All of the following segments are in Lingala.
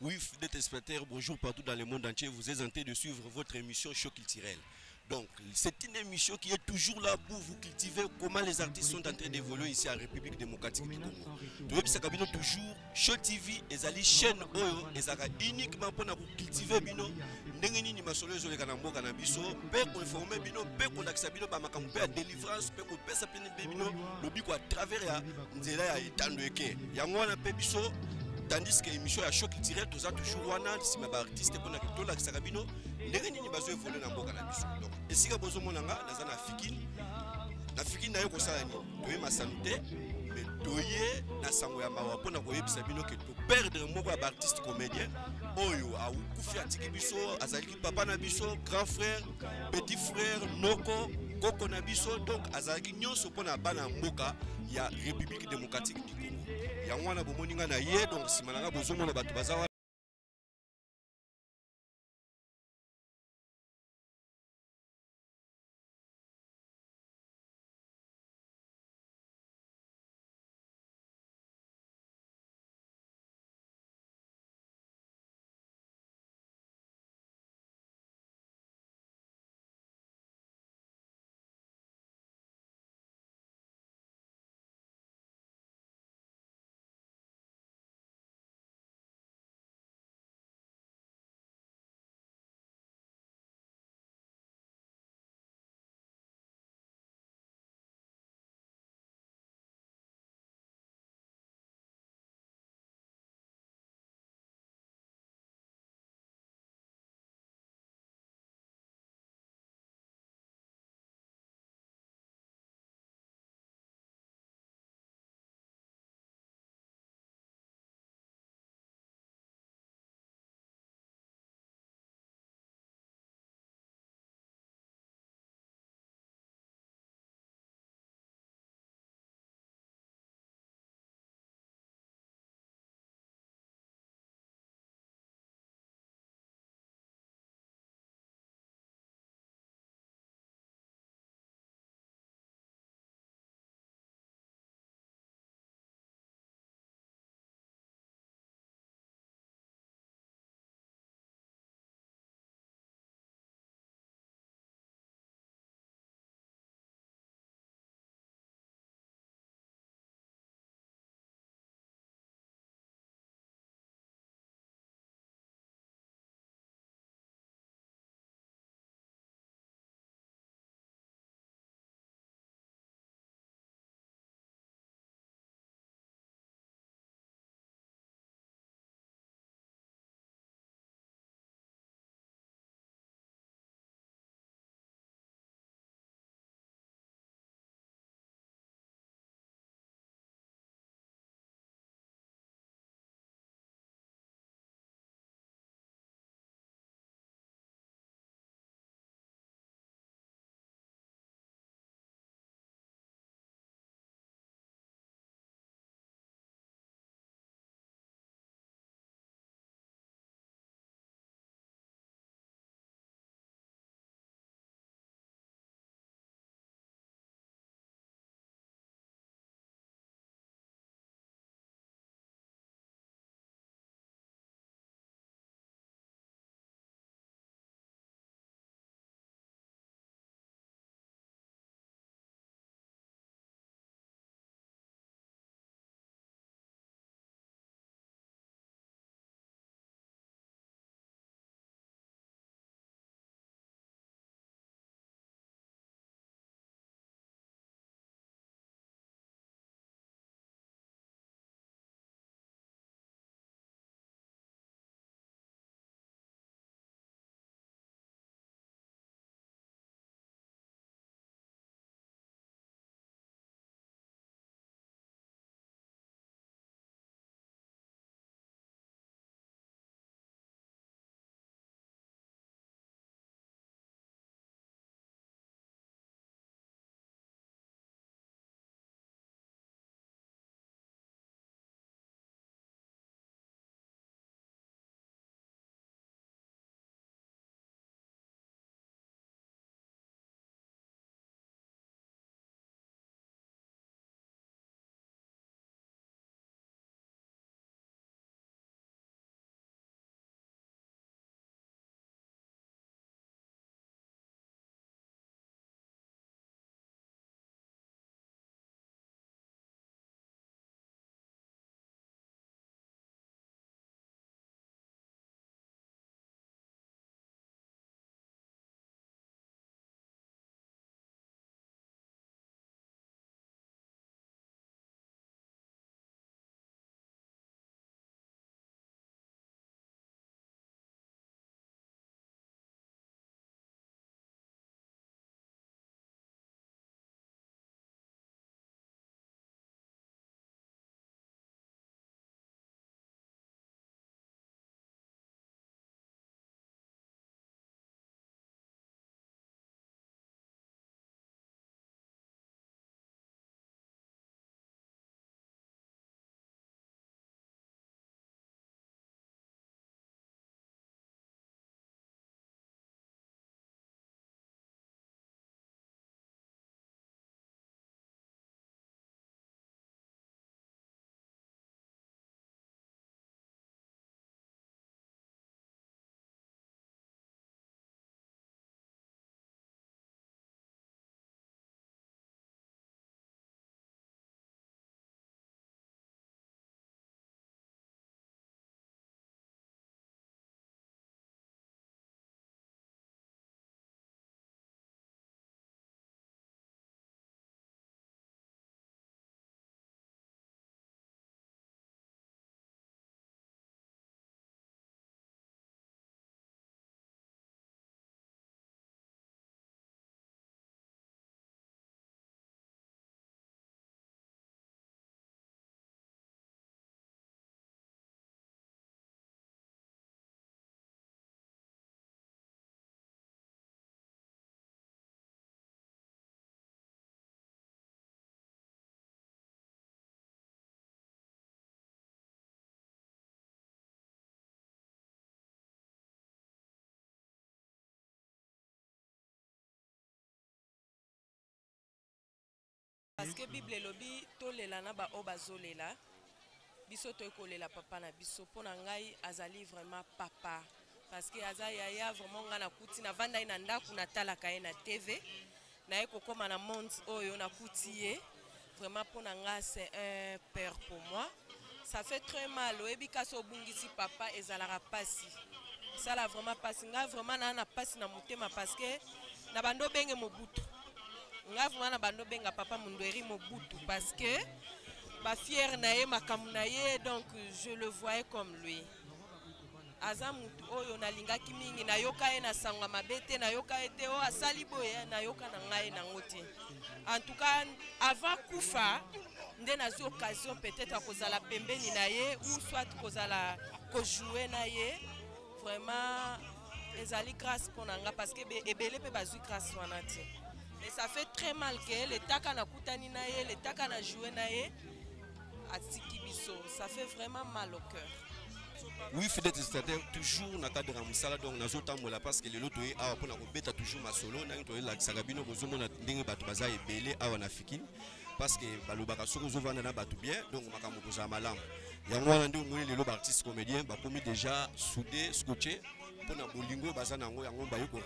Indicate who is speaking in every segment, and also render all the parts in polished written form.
Speaker 1: Oui, fidèles téléspectateurs, bonjour partout dans le monde entier. Vous êtes en train de suivre votre émission Show culturel. Donc, c'est une émission qui est toujours là pour vous cultiver comment les artistes sont en train d'évoluer ici en République démocratique du Congo. Donc, ça kabino toujours Show TV, les ali chaîne oyo, les aga uniquement pour nous cultiver bino. Ndenge nini masolo ezo leka na mboka na biso, pe ko informer bino, pe ko lakisa bino ba makambo pe ya délivrance, pe ko pesa pene bino, lobi ko à travers ya nzela ya etando eke. Yango wana pe biso tandis que l'émission ya choc direct toza toujours wana sima ba artiste pona ke tola kisaka bino ndenge nini bazo évoluer na mboka na biso. Donc esika bozo monanga naza na fikini na yo kosala ni toye masanute mais toye na sango ya mawa pona koyebisa bino ke to perdre moko ya ba artiste comédien oyo akufi atiki biso azalaki papa na biso grand frère petit frère noko koko na biso donc azalaki nyonso pona bana mboka ya République démocratique du Congo. Yango wana bomoninga na ye donc simananga bozomona bato baza
Speaker 2: que Bible lobi tolela na ba obazolela biso to ekolela papa na biso pona ngai azali vraiment papa parce que azaya vraiment ngana kuti na vanda ina ndaku na talaka na TV na eko koma na monde oyo na kuti vraiment pona nga c'est un père pour moi. Ça fait très mal oyebi kaso bungisi papa ezalaka pasi. Ça la vraiment pasi nga vraiment na pasi na motema parce que na bando benge Mobutu. Nga vraiment na bando benga papa Mundweri Mobutu parce que ba fier na ye makamu na ye donc je le voyais comme lui. Azamutu oyo na lingaki mingi na yoka ye na sangwa mabete na yoka ete o asali boye na yoka na ngai na ngoti. En tout cas avant kufa nde na zo occasion peut-être kozala pembeni na ye ou soit kozala ko jouer na ye vraiment ezali grâce pour nanga parce que ebele pe bazui grâce wana ti. Et ça fait très mal que le taka na kutani na ye le taka na jouer na ye atiki biso, ça fait vraiment mal au cœur.
Speaker 1: Oui, fidèle téléspectateur, toujours dans le cadre de Moussala, donc nous avons parce que les autres a toujours ma solo, nous avons la Sagabino, nous avons dingue batubaza et belé à Wanafikin, parce que balobaka soko zovana na batu bien, donc makamu koza malam. Yango wana ndio ngoni les artistes comédiens ba komi déjà soudé, scotché pour na bolingo bazana ngo yango ba yoko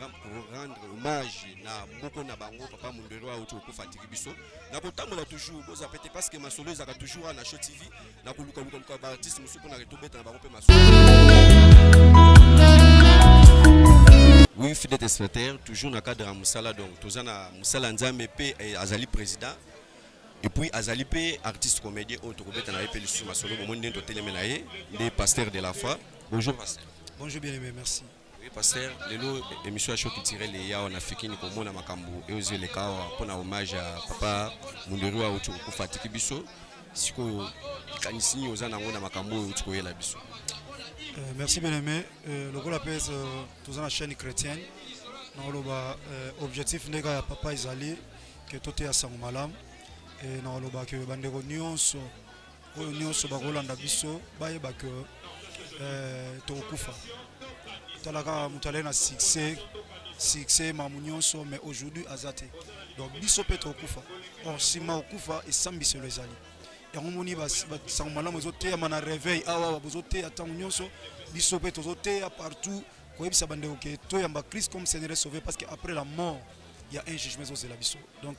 Speaker 1: rendre hommage na moko na bango papa Mundweri auto ko fatiki biso. Na kotambola toujours boza pété parce que ma solo ezaka toujours na Show TV, na koluka luka ba artiste musu ko na retobeta na ba ko pe ma solo. Oui, fidèle téléspectateur, toujours dans le cadre de Moussala, donc tous na Moussala Nzambe pe azali président. Et puis azali pe artiste comédien autre kobeta na pe sur ma solo au monde de télémenaye des pasteurs de la foi. Bonjour pasteur.
Speaker 3: Bonjour bien aimé, merci.
Speaker 1: Oui pasteur, lelo émission Show culturel ya on Africaine ko mona makambo et aux les cas pour hommage à papa Mundweri auto ko fatiki biso. Siko kanisi ozana ngona makambo auto ko yela biso.
Speaker 3: Merci bien aimé. Le gros appel tous la chaîne chrétienne. Dans le objectif nega ya papa Izali que tout est à sang malam et dans le que bandero nyonso ba Rolanda biso ba yeba que to kufa. Talaka mutale na succès mamunyonso mais aujourd'hui azate. Donc biso pe to kufa. Or si ma kufa et sambise le Izali. Et on moni sang malam ozote mana réveil awa bozote atang nyonso biso pe tozote partout koyebisa bandeko ke to yamba Christ comme Seigneur sauvé parce qu'après la mort il y a un jugement aux la biso. Donc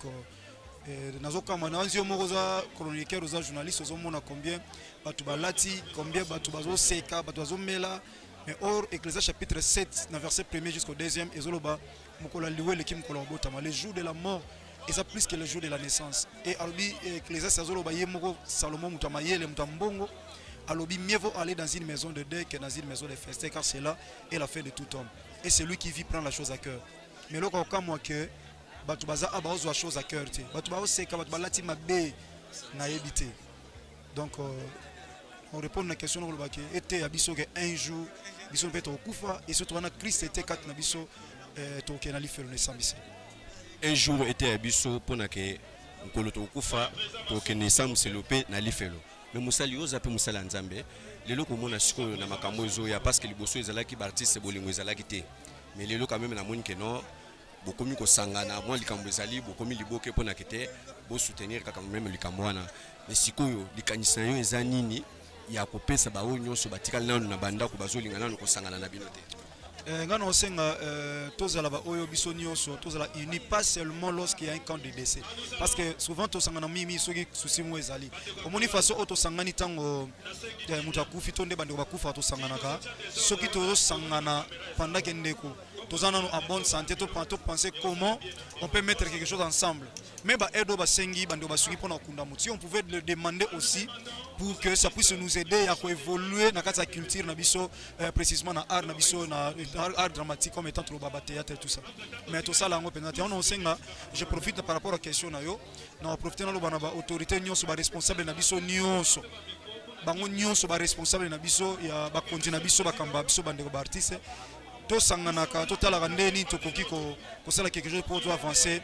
Speaker 3: nazo kama na nzio moza chroniqueur aux journalistes aux mona combien batu balati combien batu bazo seka batu bazo mela mais or Ecclésiaste chapitre 7 verset 1er jusqu'au 2e ezoloba mokola liwe lekim kola botama le jour de la mort et ça plus que le jour de la naissance et albi Ecclésiaste azoloba yemoko Salomon mutama yele mutambongo alobi mieux vaut aller dans une maison de deuil que dans une maison de festin car c'est là est la fin de tout homme et celui qui vit prend la chose à cœur mais là quand moi que batu baza abazo la chose à cœur te batu bazo seka batu balati mabe na yebité donc on répond à la question on va que était abiso que un jour biso peut okufa et surtout on a Christ était quatre na biso to kenali faire le sambisi
Speaker 1: un jour était abiso pour na que nkolo to okufa to kenesa mselope na lifelo mais musali oza pe musala nzambe lelo ko mona siko na makambo ezoya parce que liboso ezalaki ba artiste bolingo ezalaki te mais lelo quand même na moni que non bokomi ko sangana moi likambo ezali bokomi liboke pona kete bo soutenir kaka même likambo wana mais sikoyo likanisa yo eza nini ya kopesa ba oyo nyonso batikali nanu na banda ko bazolinga nanu ko sangana na bino te.
Speaker 3: Ngana osenga tozala ba oyo biso nyonso tozala uni pas seulement lorsqu'il y a un camp de décès parce que souvent to sangana mimi soki souci mo ezali omoni façon auto sangani tango mutakufi tonde bande ba kufa to sanganaka soki to sangana pendant que ndeko tozana en bonne santé to penser comment on peut mettre quelque chose ensemble mais ba edo ba sengi bande ba suki pona kunda muti on pouvait le demander aussi pour que ça puisse nous aider à évoluer dans la culture na biso précisément na art na biso na art dramatique comme étant trop baba théâtre tout ça mais tout ça là on penalty on senga je profite par rapport à la question na yo na profiter na lo bana ba autorité nyonso ba responsable na biso nyonso bango nyonso ba responsable na biso ya ba konti na biso ba kamba biso bande ko ba artiste to sanganaka to tala ndeni to koki ko sala quelque chose pour avancer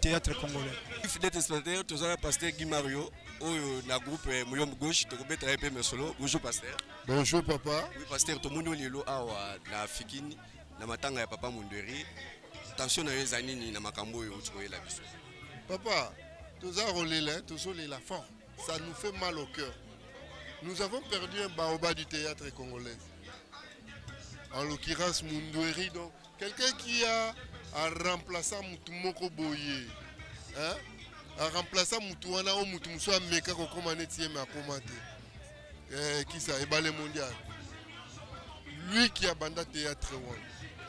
Speaker 3: théâtre congolais.
Speaker 1: Fidèle téléspectateur tozala pasteur Guy Mario oyo na groupe Moyom Gauche to kobeta pe mesolo. Bonjour pasteur.
Speaker 4: Bonjour papa.
Speaker 1: Oui pasteur to moni lelo awa na Fikini na matanga ya papa Mundweri. Tension na ezanini na makambo oyo utikoyela biso.
Speaker 4: Papa Tous à relais, tous la fort. Ça nous fait mal au cœur. Nous avons perdu un baobab du théâtre congolais. En l'occurrence, Mundweri, donc quelqu'un qui a remplacé Moutoumoko Boye. Hein? A remplacé Moutouana ou Moutoumousso Meka Kokomanetie Makomate. Qui ça? Ebale mondial. Lui qui a bandé théâtre,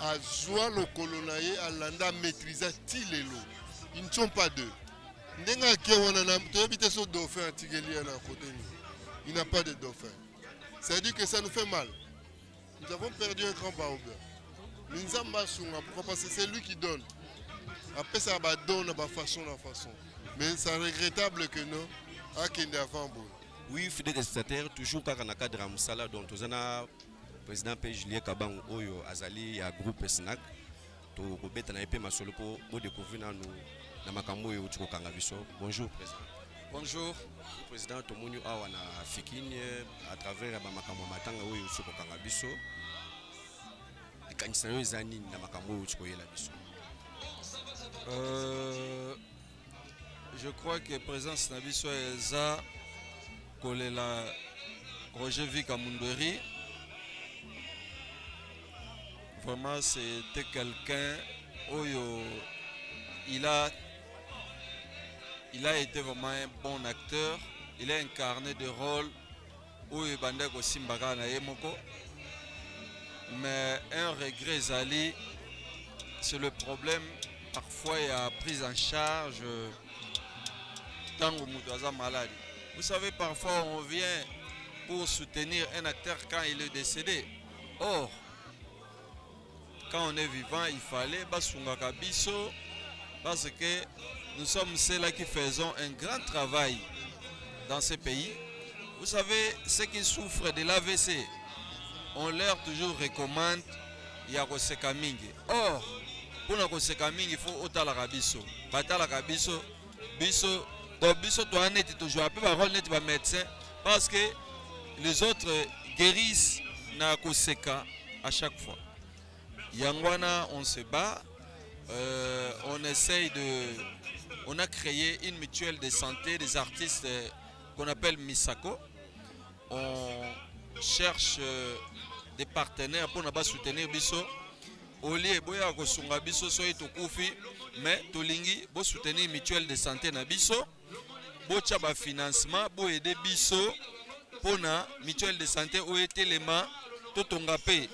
Speaker 4: a joué le colonaye, a landa maîtrisé Tilelo. Ils ne sont pas deux. Il n'a pas de dauphin. C'est-à-dire que ça nous fait mal. Nous avons perdu un grand baobab. Pourquoi? Parce que c'est lui qui donne. Après ça donne façon. Mais c'est regrettable que non.
Speaker 1: Oui, fidèle destinataire, toujours quand on a cadre à Moussala, dont on a président P. Julien Kabang Oyo Azali à groupe SNAC. To kobeta na epe masolo pour découvrir na makambo yo tuko kanga biso. Bonjour président.
Speaker 5: Bonjour
Speaker 1: président Tomonyo awa na fikini à travers ba makambo matanga oyo tuko kanga biso. Likanisa yo ezani na makambo yo tuko yela biso.
Speaker 5: Je crois que présence na biso eza kolela Roger Vika Mundweri. Vraiment, c'était quelqu'un où il a été vraiment un bon acteur. Il a incarné des rôles où il bandait aussi Mbagana et Moko. Mais un regret, Zali, c'est le problème. Parfois, il y a prise en charge tant que Moutaza malade. Vous savez, parfois, on vient pour soutenir un acteur quand il est décédé. Or, quand on est vivant, il fallait Basungaka Biso parce que nous sommes ceux-là qui faisons un grand travail dans ce pays. Vous savez, ceux qui souffrent de l'AVC, on leur toujours recommande Yakoseka Mingi. Or, pour Yakoseka Mingi, il faut Otalaka Biso. Batalaka Biso, Biso, donc Biso doit être toujours un peu parole net par médecin parce que les autres guérissent Nakoseka à chaque fois. Yangwana, on se bat, on essaye de... On a créé une mutuelle de santé des artistes qu'on appelle Misako. On cherche des partenaires pour nous soutenir Biso. Au lieu de soutenir Biso, mais Tolingi, pour soutenir une mutuelle de santé na Biso, pour avoir financement, pour aider Biso, pour la mutuelle de santé, où est l'élément, tout on a payé.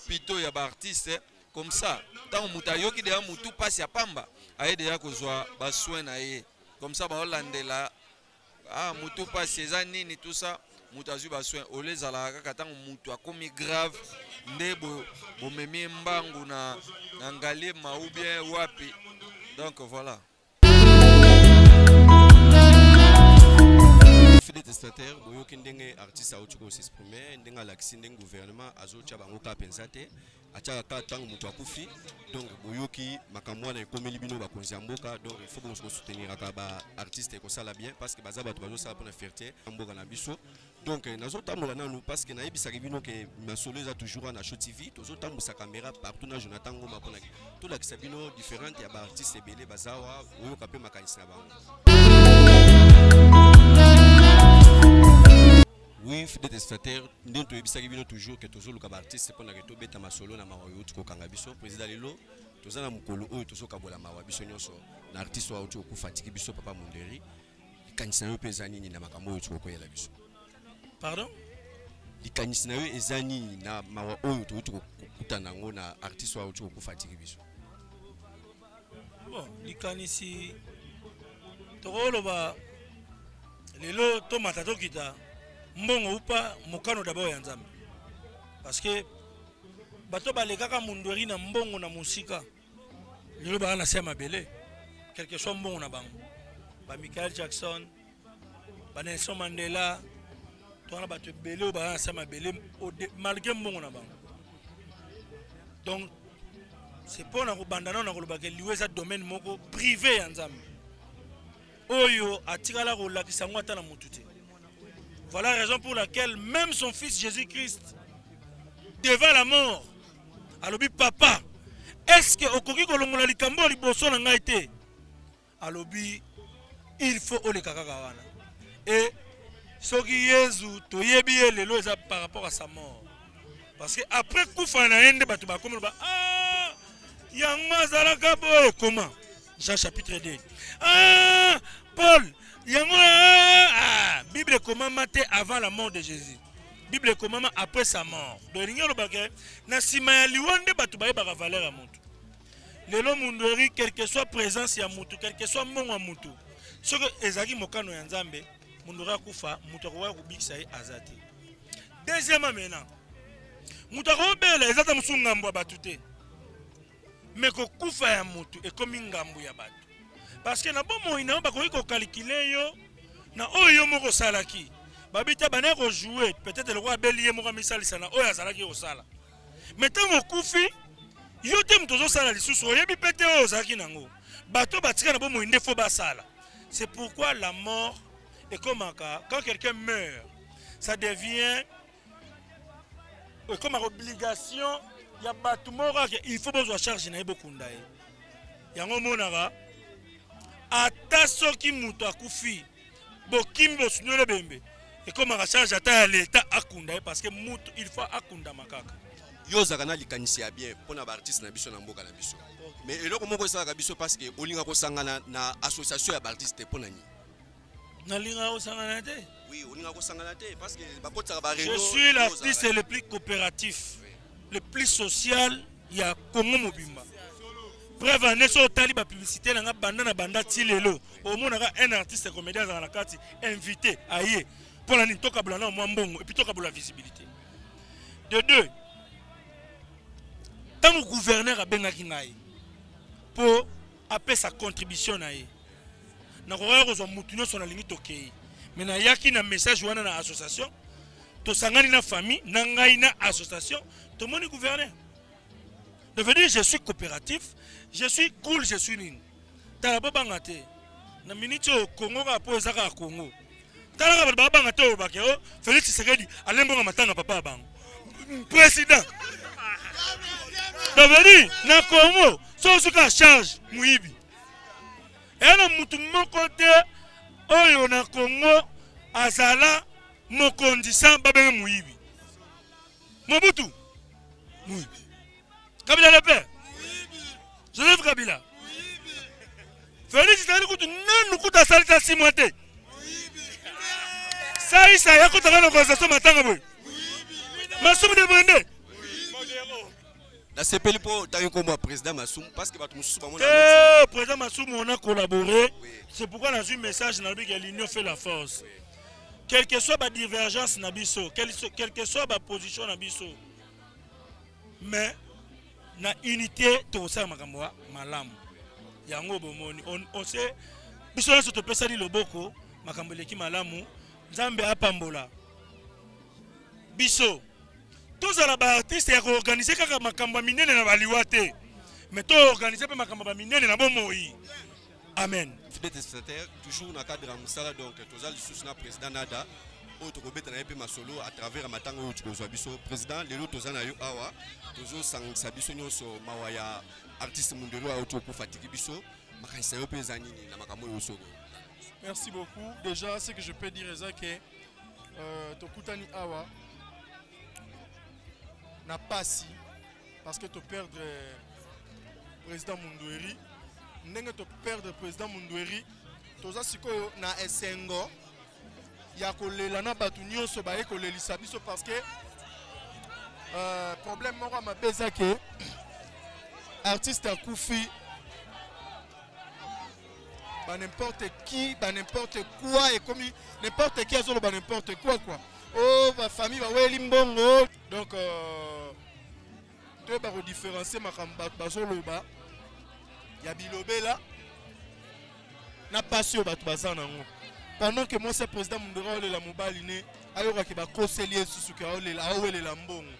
Speaker 5: Pito ya ba artiste comme ça tant mutayo ki de mutu passe ya pamba aide ya kozwa ba soin na ye comme ça ba holandela mutu passe za nini tout ça mutazu ba soin olezala kaka tant mutu akomi grave ndebo bomemi mbangu na ngalema ou bien wapi donc voilà.
Speaker 1: Fidèle destinataire, boyoki ndenge artiste autuko s'exprimer, ndenge l'accès ndenge gouvernement azocha bango ka pensate, acha ka tango mutu akufi, donc boyoki makamwa na komeli bino ba konzi mboka, donc il faut qu'on se soutenir ka ba artiste ko sala bien parce que baza bato bazo sala pona fierté mboka na biso. Donc nazo tambola nanu parce que na yebisa bino ke masolo eza toujours na Show TV, tozo tambusa caméra partout na Jonathan Ngoma pona tout la kisabino différente ya ba artiste belé bazawa, oyoka pe makanisi na bango. Oui, fidèle destinataire, nous avons toujours que tous les artistes pendant que tout bêta masolo na mawayo tuko kangabiso président lelo tozana mukolo oyo tozokabola mawabiso nyonso na artiste wa utu ko fatiki biso papa Mundweri likanisa yo peza nini na makambo oyo tuko koyela biso.
Speaker 6: Pardon?
Speaker 1: Likanisa yo ezani na mawa oyo tuko kutana ngo na artiste wa utu ko fatiki biso.
Speaker 6: Bon, likanisi tokoloba lelo to matato kita mbongo upa mokano d'abord ya nzambe parce que bato balekaka Mundweri na mbongo na musika lelo ba na sema belé quelque soit mbongo na bango ba Michael Jackson ba Nelson Mandela to na bato belé ba na sema belé malgré mbongo na bango donc c'est pour na ko bandana na ko lobaka liweza domaine moko privé ya nzambe oyo atikala ko lakisa ngwata na mututé. Voilà la raison pour laquelle même son fils Jésus-Christ, devant la mort, a dit papa, est-ce que Okoki Kolongola Likambo Liboso n'a été? A dit il faut oleka kaka wana. Et ce qui Yesu toyebi lelo eza par rapport à sa mort. Parce que après kufa na ende batu ba comme ba ah yango azalaka boye comment Jean chapitre 2. Ah Paul yango Bible comment maté avant la mort de Jésus. Bible comment après sa mort. Donc l'igno bakay na sima ya liwande batu ba yeba valeur ya mutu. Lelo mundori quelle que soit présence ya mutu, quel que soit mongo mutu. Ce que ezaki mokano ya Nzambe mundora kufa mutu ko kubikisa ye azati. Deuxièmement maintenant mutu ko bela ezata musungambo batu te. Mais ko kufa ya mutu e komi ngambu ya batu. Parce que na bomo ina ba ko calculer yo na oyo moko salaki. Babita bana ko jouer peut-être le roi Bélier moko misali sana oyo azalaki ko sala. Mais tango kufi yo te mutozo sala lisusu oyebi pete oyo zaki nango. Bato batika na bomo inde fo ba sala. C'est pourquoi la mort est comme un cas. Quand quelqu'un meurt, ça devient comme une obligation. Il y a bato mora il faut besoin charge na beaucoup ndaye. Yango monara ata soki muto akufi bokim bosunole bembe. Et comme un charge ata l'état akunda parce que muto il faut akunda makaka.
Speaker 1: Yo zakana likanisi bien pour na artiste na biso na mboka na biso. Mais eloko moko sala biso parce que olinga ko sangana na association ya artiste pour nani.
Speaker 6: Na linga ko sangana te.
Speaker 1: Oui, olinga ko sangana te parce que bakota ba réseau.
Speaker 6: Je suis l'artiste le plus coopératif, le plus social ya Congo mobimba. Preuve en eso tali ba publicité na banda tilelo. Au moins un artiste comédien dans la carte invité aye pour la nitoka blana mo mbongo et puis toka la visibilité. De deux, tant que gouverneur a bengaki ngai pour appeler sa contribution nae na ko ko mutunyo so na lingi tokei mais na yaki na message wana na association to sangani na famille na ngai na association to moni gouverneur de venir je suis coopératif je suis cool je suis ning tala banga te na minute au Congo ka po ezaka Congo tala ka banga te o bakeo Félix Tshisekedi alembo nga matanga papa bango président de venir na Congo so ka charge muibi ena mutu moko te oyo na Congo azala mokondisa babe muibi Mobutu muibi Kabila le père Joseph Kabila Félix Tshisekedi kutu nanu kuta salita 6 mois te Saïsa ya kuta kana konversation matanga boy Masumu de Brende
Speaker 1: La CPL pour le président Massoum parce que
Speaker 6: le président Massoum on a collaboré. Oui. C'est pourquoi dans un message que l'union fait la force. Oui. Quelle que soit la divergence nabiso, quelle que soit la position nabiso, mais na unité tout ça makamwa malam. Yango bomoni on sait biso na soto pesa li loboko makambo leki malamu Nzambe apambola. Biso tous les artistes qui ont organisé kaka makambo minene na baliwa te mais to organiser pe makambo minene na bomoi amen
Speaker 1: toujours na cadre musala donc tous les sous na président nada autre kobeta na pe masolo à travers matango autre ko biso président lelo tozana yo awa toujours sang biso nyonso mawaya artiste mundelo auto ko fatiki biso makanisa yo pe zanini na makambo yo soko.
Speaker 7: Merci beaucoup. Déjà ce que je peux dire c'est que tokutani awa n'a pas si parce que tu perds le président Mundweri n'engue tu perdre le président Mundweri toza sikoyo na esengo ya kolela na batu nyonso ba ekolelisa biso parce que problème moko mapeza ke artiste akufi ba n'importe qui ba n'importe quoi et comme n'importe qui azolo ba n'importe quoi oh ma famille va weli mbongo donc tu vas différencier ma bazoloba ya bilobela na passion batu bazana ngo pendant que moi c'est président Mundora ole la mobali ne ayoka ke ba koselier susu ka ole la awele la mbongo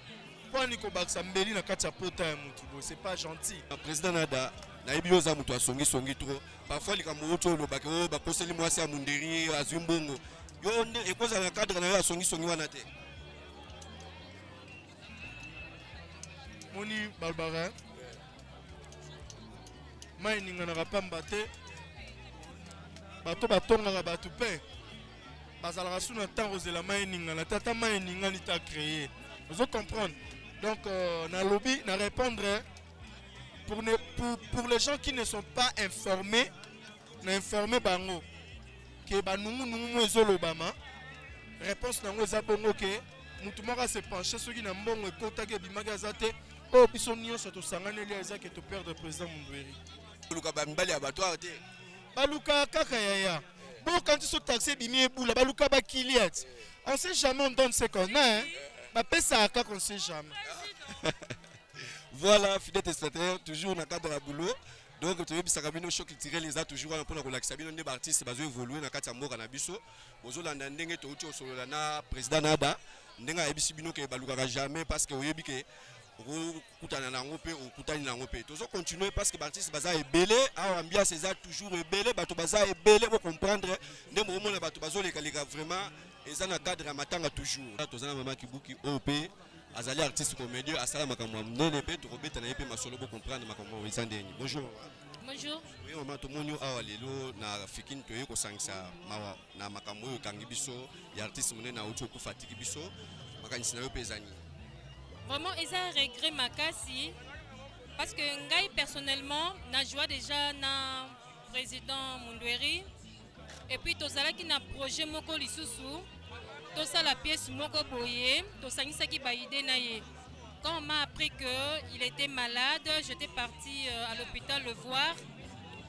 Speaker 7: kwa niko baksa mbeli na kati ya pota ya mutu c'est pas gentil
Speaker 1: président nada na ebio za mutu asongi songi trop parfois likambo oto lo bakero ba koseli mwasi ya munderi azumbongo yo nde ekoza na cadre na yo asongi songi wana te
Speaker 7: moni Barbara mai ninga na rapamba te bato batongaka bato mpe bazalaka su na ntango ozela mai eningana tata mai eningani ta créé. Vous comprendre. Donc nalobi na répondre pour les gens qui ne sont pas informés, na informer bango que banungu nungu ezolobama. Réponse nango eza bongo ke mutu moko se pencher soki na mbongo ekotaki ebimaki aza te oyo biso nyonso tosanganeli eza ke toperdre président Mundweri.
Speaker 1: Baluka bambali abattoir te.
Speaker 7: Baluka kaka yaya. Bon, quand ils sont taxés, baluka bakiliat. On sait jamais, on donne ce qu'on a. Hein. Ça on sait jamais.
Speaker 1: Voilà, fidèle testateur, toujours dans le cadre de la boulot. Donc, tu veux que les chocs culturels les a toujours pour la relaxation. Des artistes qui évolué dans le cadre de la cannabis. Bonjour, la ndenge tu es sur le président Nada. Ndenga ebisibino ke baluka jamais parce que oyebi ke kutana na ngope ou kutani na ngope. Toujours continuer parce que l'artiste baza ebele, a ambiance c'est toujours ebele, bato baza ebele pour comprendre ndé moment na bato bazo lekaleka vraiment eza na cadre ya matanga toujours. Tozana mama kibuki OP azali artiste comédien asala makamwa ndele pe to robeta na yepe masolo pour comprendre makamwa eza ndeni. Bonjour.
Speaker 2: Bonjour.
Speaker 1: Oui, maman to monyo awa lelo na fikini to yeko sangisa mawa na makamwa yo kangi biso ya artiste monene na uto ku fatiki biso makanisi na yo pezani.
Speaker 8: Vraiment, ils ont regret makasi parce que ngai personnellement, na joie déjà na président Mundweri et puis tozala ki na projet moko lisusu, tosa la pièce moko boye, tosangisa ki ba idée na ye. Quand on m'a appris que il était malade, j'étais partie à l'hôpital le voir.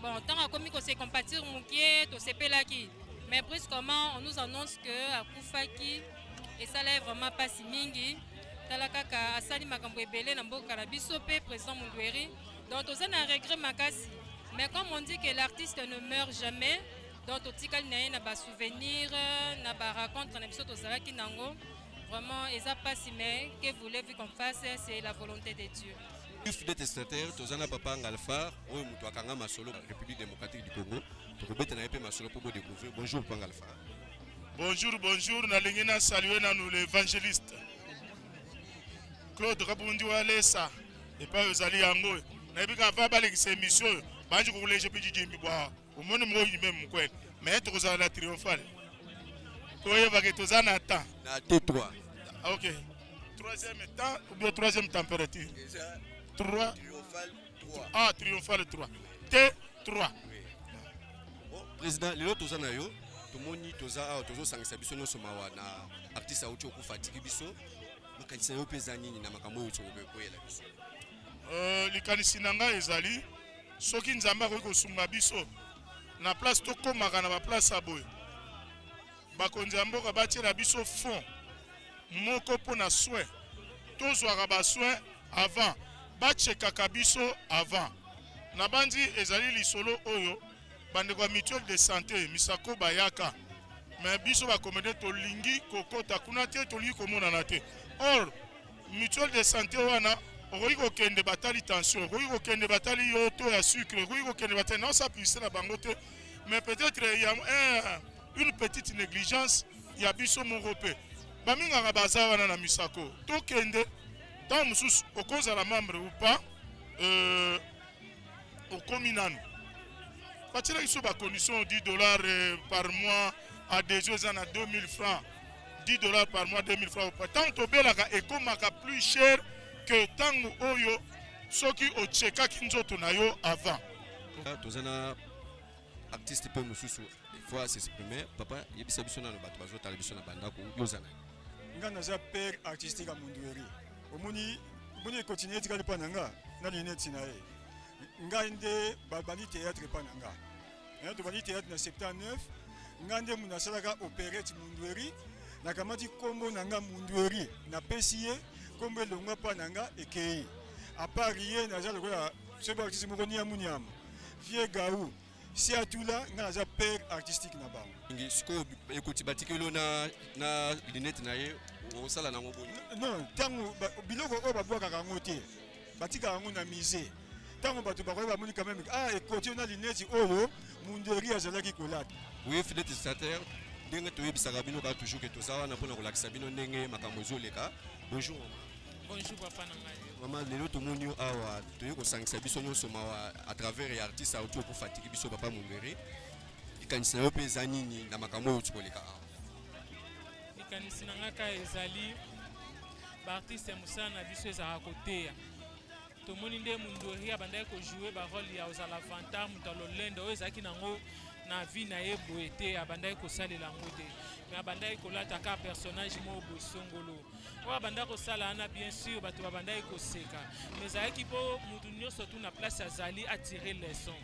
Speaker 8: Bon, tant à commis qu'on s'est compatir mon pied, to sepelaki. Mais brusquement, on nous annonce que à Koufaki et ça là vraiment pas si mingi. Talakaka asali makambo ebele na mboka na biso pe président Mundweri. Donc on a un regret makasi. Mais comme on dit que l'artiste ne meurt jamais, donc otikali na na ba souvenir, na ba raconte na biso tozala ki nango. Vraiment eza pas si mais que voulez-vous qu'on fasse, c'est la volonté de Dieu.
Speaker 1: Fidèle testateur, tozana papa Ngalfar, oyo mutu akanga masolo République démocratique du Congo. Tokobeta na yepe masolo pour découvrir. Bonjour papa Ngalfar.
Speaker 9: Bonjour, bonjour, na lingina saluer na nous l'évangéliste. Claude Rabundi Walesa et pas Zali Yango. Nabika va balekisa émission. Banji ko leje piji jimbi bwa. Omone mo yime mkwe. Mais to za la triomphale. Koye va que to na temps.
Speaker 1: Na T3.
Speaker 9: OK. Troisième temps ou bien troisième température. 3
Speaker 1: triomphale 3.
Speaker 9: Ah, triomphale 3. T3.
Speaker 1: Bon, président, lelo to za na yo. Tomoni toza tozo sangisa biso no somawa na artiste auti oku fatiki biso. Makanisi yo peza nini na makambo yo tsobe koyela biso.
Speaker 9: Likanisi nanga ezali soki nzamba ko kosunga biso na place to komaka na ba place aboye. Bakonzi ya mboka batira biso fond moko pona soin. Tozwaka ba soin avant, bachekaka biso avant. Na bandi ezali lisolo oyo bande kwa mutuelle de santé misako bayaka. Mais biso ba comédie to lingi kokota kuna te to lingi komona na te. Or mutuelle de santé wana okoki kokende batali tension, okoki kokende batali yo to ya sucre, okoki kokende batali non ça puisse na bango te. Mais peut-être il y a une petite négligence ya biso moko pe. Baminga baza wana na misako. To kende tant mususu okozala membre ou pas au communal. Patira iso ba condition $10 par mois à des jeux à 2000 francs. $10 par mois, 2000 francs. Tant que belaka ekomaka plus cher que tant oyo soki o cheka kinzoto na yo avant.
Speaker 1: Tozana artiste pe mususu il faut s'exprimer papa yebisa biso na bato bazo tala biso na bandako yozana.
Speaker 3: Ngana za père artistique à Mundweri. Omoni continuer tikali pananga na lineti na ye. Ngande babani théâtre pananga. Et to bani théâtre na 79 ngande munasalaka opérette Mundweri. Nakamati kombo nanga Mundweri na pesie kombo longa pananga ekei. A part rien na za lokola ce artiste mokoni ya munyama. Vie gaou si atula ngana père artistique na ba.
Speaker 1: Ngi siko ekoti batikelo na lunette na ye o sala na ngoboni.
Speaker 3: Non, tango biloko o babwaka kango te. Batika yango na musée. Tango bato bakoyeba moni quand même ekoti na lunette oyo Mundweri azalaki kolata.
Speaker 1: Oui, fidèle testateur. Ndenge toyebisaka bino ka toujours que tozawa na pona kolakisa bino ndenge makambo ezoleka. Bonjour.
Speaker 10: Bonjour papa na ngai.
Speaker 1: Maman lelo tomoni awa toye kosangisa biso nyonso mawa à travers les artistes auto pour fatiguer biso papa Mundweri. likanisi na yo mpe eza nini na makambo oyo tikoleka awa?
Speaker 10: likanisi na nga ka ezali baartiste mosala na biso ezalaka koteya. Tomoni nde Mundweri abandaki kojoue barole ya ozala vantar moto ya lolendo oyo ezalaki nango na vie na ye boye te, abandaki kosalela yango te, me abandaki kolata ka personnage moko boye songolo oyo abandaki kosala wana. Bien sûr bato babandaki koseka, me ezalaki mpo motu nyonso tu na place azali atire leson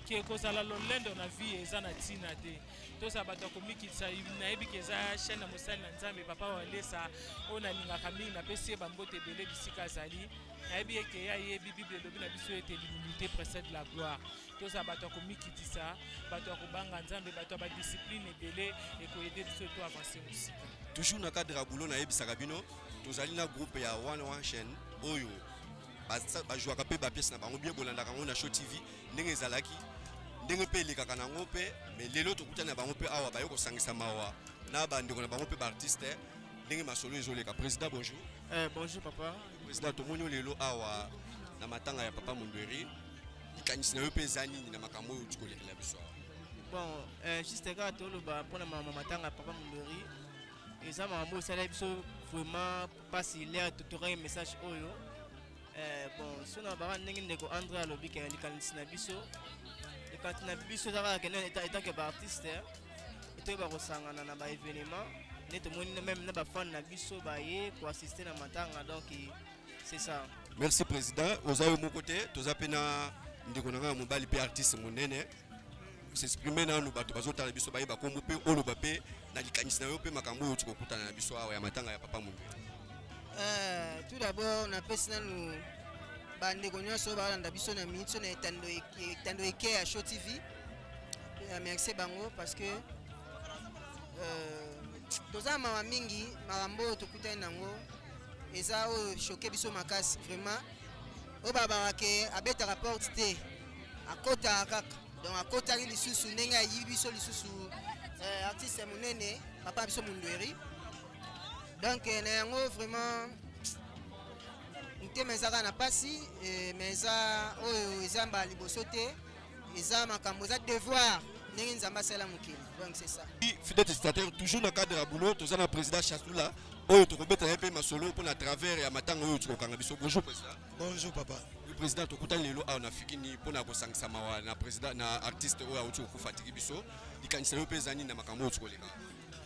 Speaker 10: ke kozala lolendo na vie eza na ntina te. Tozala bato ya komikitisa, nayebi ke eza chaîne na mosali na Nzambe papa walesa oyo nalingaka mingi, napesi ye bambote ebele bisika azali. Nayebi eke ya yebi Bible elobi na biso ete l'humilité précède la gloire. Tozala bato ya komikitisa, bato ya kobanga Nzambe, bato ya badiscipline ebele ekoyede biso to avancer mosika.
Speaker 1: Toujours na cadre ya boulot nayebisaka bino tozali na groupe ya one chaîne oyo bajwaka mpe bapiese na bango bien bolandaka yango na Show TV ndenge ezalaki ndenge mpe elekaka nango mpe. Mais lelo tokutani na bango mpe awa baye kosangisa mawa na bandeko na bango mpe baartiste ndenge masolo ezoleka. Président bonjour.
Speaker 11: Bonjour papa.
Speaker 1: Président tomoni lelo awa na matanga ya papa Mundweri likanisi na yo mpe eza nini na makambo oyo tikolekela biso awa?
Speaker 11: Bon, juste kaka toloba mpona matanga ya papa Mundweri eza makambo esala biso vraiment mpasi lere totokai message oyo. Bon so na baka ndenge ndeko André alobi ke likanisi na biso ezaka kende etake baartiste etoki bakosangana na baévénement nde tomoni même na bafane na biso baye koassiste na matanga, donc c'est ça.
Speaker 1: Merci président. Oza yo moko te toza mpe na ndeko na ngai mobali mpe artiste monene s'exprimer nanu bato bazotala biso baye bakombo mpe oloba mpe na likanisi na yo mpe makambo oyo tikokutana na biso awa ya matanga ya papa Mundweri.
Speaker 12: Tout d'abord napesi nanu bandeko nyonso balanda biso na minute na etando eke ya Show TV. Merci bango parce que toza mawa mingi makambo oyo tokutani nango eza oyo choke biso makasi vraiment. Oyo babaka ke abetaka porte te akotaka kaka, donc akotaki lisusu ndenge ayibi biso lisusu artiste monene papa biso Mundweri. Donc na yango vraiment ntema ezaka na pasi, mais eza oyo eza mbala liboso te, eza makambo eza devoir ndenge Nzambe asala mokili. Donc c'est ça.
Speaker 1: Fidèle téléspectateur, toujours na cadre ya boulot toza na président Chasula oyo tokobetana mpe masolo mpo na travers ya matanga oyo tikokanga biso. Bonjour président.
Speaker 6: Bonjour papa.
Speaker 1: Le président tokutani lelo awa nafiki ni mpo na kosangisa mawa na président na artiste oyo auti kokufa tiki biso likanisa yo mpe eza nini na makambo oyo tikoleka?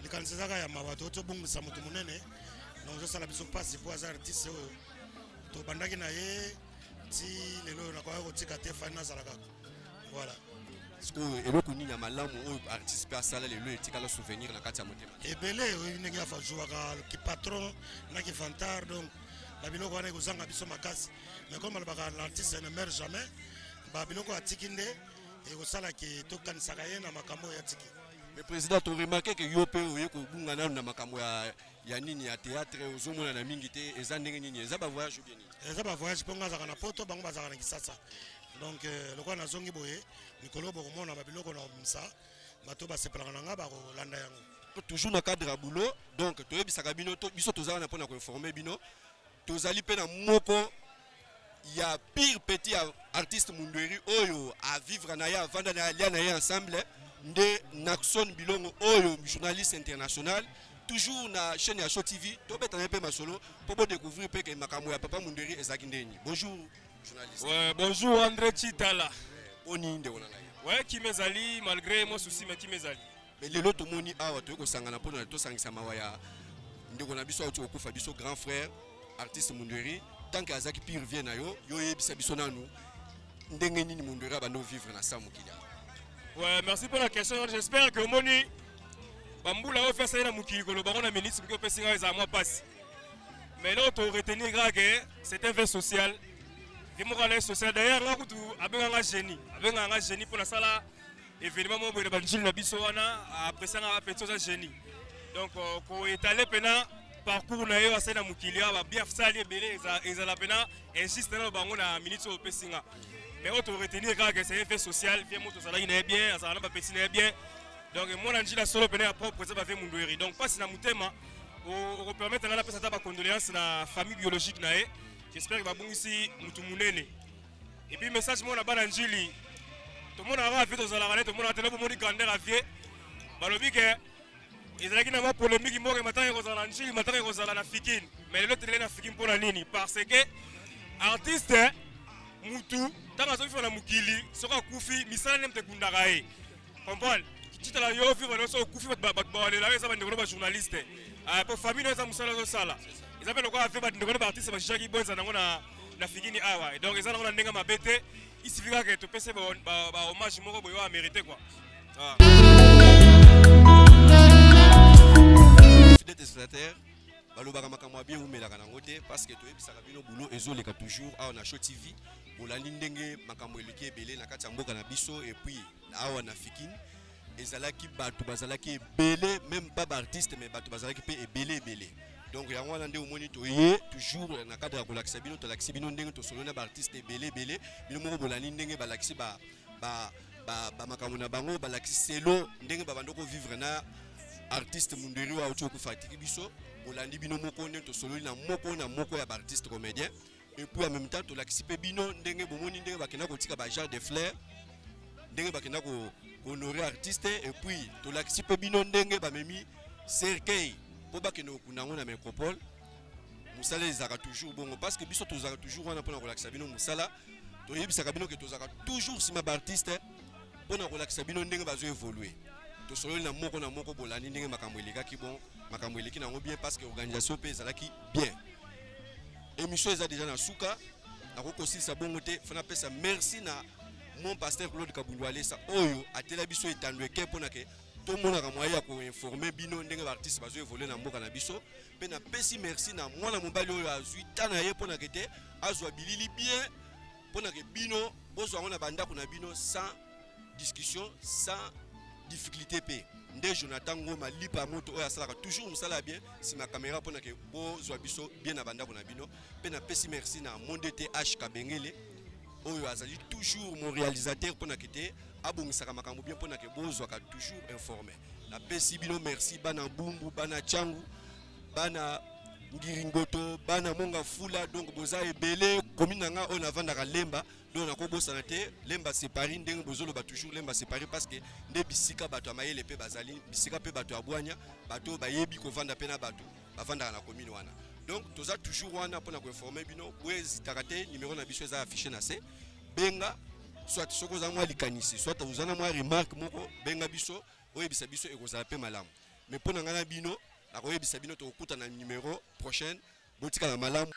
Speaker 6: Likanisa ezaka ya mawa tobongisa moto monene donc tozosala biso mpasi mpo aza artiste oyo tobandaki na ye ti lelo nakoya kotika te fani nazala kaka. Voilà.
Speaker 1: eloko nini ya malamu oyo artiste mpe asala lelo etikala souvenir na kati ya motema?
Speaker 6: ebele oyo ndenge afajwaka kipatron na kivantar, donc babiloko wana ekozanga biso makasi, mais comme balobaka l'artiste ne meurt jamais, babiloko atiki nde ekosala ke tokanisaka ye na makambo oyo atiki.
Speaker 1: Mais président toremarke ke yo mpe oye kobunga nanu na makambo ya nini ya théâtre ozomona na mingi te, eza ndenge nini, eza bavoyage bien nini?
Speaker 6: Eza bavoyage mpo nga azaka na poto bango bazaka na Kisasa, donc lokola nazongi boye mikolo bokomona babiloko na omisa bato basepelaka na nga bakolanda yango.
Speaker 1: Toujours na cadre ya boulot, donc toyebisaka bino biso tozala na mpona koinforme bino tozali mpe na moko ya pire petit artiste Mundweri oyo a vivre na ye avanda na lia na ye ensemble nde Naxon Bilongo oyo journaliste international toujours na chaîne ya Show TV tobetana mpe masolo pour découvrir mpe ke makambo ya papa Mundweri ezaki ndeni. Bonjour journaliste.
Speaker 13: Ouais, bonjour André Chitala.
Speaker 1: Oni nde wana ngai.
Speaker 13: Ouais, Kimezali malgré mon souci mais Kimezali.
Speaker 1: Mais lelo tomoni awa toyeko sangana mpona tosangisa mawa ya ndeko na biso auti kokufa biso grand frère artiste Mundweri. Tant que azaki pire vient na yo yebisa biso nanu ndenge nini Mundweri abando vivre na sa mokili.
Speaker 13: Ouais, merci pour la question. J'espère que moni bambula o faire ça na mokili ko lobango na ministre ko pesinga eza moi passe. Mais là to retenir que c'est un fait social. Démocratie social d'ailleurs là kutu abenganga génie pour la sala événement mo boye banjil na biso wana après ça na petit ça génie. Donc ko étaler pena parcours na yo asena mokili ba bien sali belé ezala pena insiste na bango na ministre o pesinga. Mais on doit retenir que c'est un fait social, bien mon salaire n'est bien, ça n'a pas petit n'est bien. Donc mon ange la solo peine à propre ça va faire Mundweri. Donc pas si na mutema on permettre na pesa ta condoléances na famille biologique na j'espère que va bon ici mutu munene. Et puis message mon na bananjili tout le monde a fait dans la tout le monde a tellement de gander à vie. Balobi que ils ont une polémique qui mort matin Rosalan Chili matin Rosalan Fikin mais l'autre est na Fikin pour la nini parce que artiste mutu tant azo fona mukili soka kufi misala nemte kundagae comprendre tita la yo vivre dans so kufi ba la ça ba ndeko ba journaliste pour famille ça musala zo sala ils appellent quoi faire ba ndeko ba artiste ba shaki bonza nango na Fikini awa donc ils ont na ndenga mabete il suffit que tu pese ba hommage moko boyo a mérité quoi.
Speaker 1: Téléspectateurs, balobaka makambo bien umelaka nango te parce que toyebisaka bino boulot ezoleka toujours awa na Show TV bolandi ndenge makambo eleki ebele na kati ya mboka na biso et puis awa na Fikini ezalaki bato bazalaki ebele même pas artiste mais bato bazalaki pe ebele donc yango wana nde omoni toye toujours na cadre ya kolakisa bino tolakisi bino ndenge tosolo na baartiste ebele bino moko bolandi ndenge balakisi ba makambo na bango balakisi selo ndenge babandoko vivre na artiste Mundweri wa uchoku fatiki biso bolandi bino moko ndenge tosolo na moko ya artiste comédien et puis en même temps tolakisi pe bino ndenge bomoni ndenge bakenda kotika ba genre de fleurs ndenge bakenda ko honorer artiste et puis tolakisi pe bino ndenge bamemi cercueil po bakenda okunango na métropole musala ezaka toujours bongo parce que biso tozaka toujours wana pona kolakisa bino musala toyebisaka bino ke tozaka toujours sima ba artiste pona kolakisa bino ndenge bazo évoluer tosolo na moko bolani ndenge makambo elekaki bon makambo eleki nango bien parce que organisation pe ezalaki bien émission eza déjà na suka nakokosisa bongo te fana pesa merci na mon pasteur Claude Kabundu Alesa oyo atela biso etandweke mpona ke tomonaka moyen ya koinforme bino ndenge baartiste bazo évoluer na mboka na biso mpe na pesi merci na mwana mobali oyo azwi tana ye mpona ke te azwa bilili bien mpona ke bino bozwa yango na bandako na bino sans discussion sans difficulté pe nde Jonathan Ngoma lipa moto oyo asalaka toujours musala bien si ma caméra mpona ke bozwa biso bien na bandako na bino mpe na pesi merci na Monde TH Kabengele oyo azali toujours mon réalisateur mpona ke te abongisaka makambo bien mpona ke bozwaka toujours informé na pesi bino merci bana Bumbu bana Changu bana Ngiringoto bana Monga Fula donc boza ebele commune nga oyo navandaka Lemba donc nakobosana te Lemba séparé ndenge bozoloba toujours Lemba séparé parce que nde bisika bato amayele pe bazali bisika pe bato abwanya bato bayebi kovanda pe na bato bavandaka na commune wana donc toza toujours wana mpona koinforme bino boezitaka te numéro na biso eza affiché na se benga soit soko oza mwa likanisi soit oza na mwa remarque moko benga biso oyebisa biso ekozala pe malamu mais mpona nga na bino nakoyebisa bino tokokuta na numéro prochaine botika na malamu